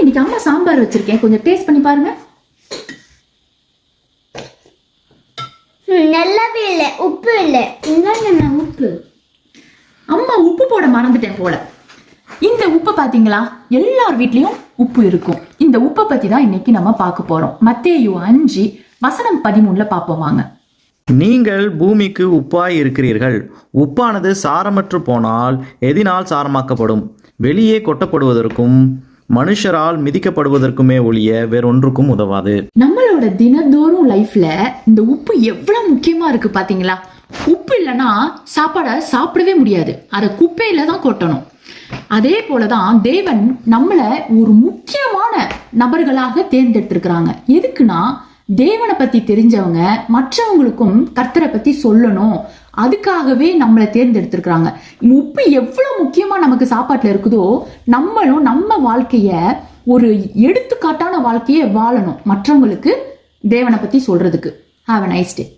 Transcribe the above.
இன்னைக்கு அம்மா சாம்பார் வச்சிருக்கேன், கொஞ்சம் டேஸ்ட் பண்ணி பாருங்க. நல்லாவே இல்லை, உப்பு இல்லை. உப்பு அம்மா உப்பு போட மறந்துட்டேன் போல. இந்த உப்பு பாத்தீங்களா, எல்லார் வீட்லயும் உப்பு இருக்கும். இந்த உப்பை பத்தி தான் இன்னைக்கு நம்ம பார்க்க போறோம். மத்தேயு 5:13 பார்ப்போம் வாங்க. நீங்கள் பூமிக்கு உப்பாய் இருக்கிறீர்கள். உப்பானது சாரமற்று போனால் எதினால் சாரமாக்கப்படும்? வெளியே கொட்டப்படுவதற்கும் மனுஷரால் மிதிக்கப்படுவதற்குமே ஒழிய வேறொன்றுக்கும் உதவாது. நம்மளோட தினந்தோறும் லைஃப்ல இந்த உப்பு எவ்வளவு முக்கியமா இருக்கு பாத்தீங்களா? உப்பு இல்லைன்னா சாப்பாடை சாப்பிடவே முடியாது, அதை குப்பையில தான் கொட்டணும். அதே போலதான் தேவன் நம்மள ஒரு முக்கியமான நபர்களாக தேர்ந்தெடுத்திருக்கிறாங்க. எதுக்குன்னா, தேவனை பத்தி தெரிஞ்சவங்க மற்றவங்களுக்கும் கர்த்தரை பத்தி சொல்லணும், அதுக்காகவே நம்மளை தேர்ந்தெடுத்திருக்கிறாங்க. உப்பு எவ்வளவு முக்கியமா நமக்கு சாப்பாட்டுல இருக்குதோ, நம்மளும் நம்ம வாழ்க்கைய ஒரு எடுத்துக்காட்டான வாழ்க்கையை வாழணும் மற்றவங்களுக்கு தேவனை பத்தி சொல்றதுக்கு. Have a nice day.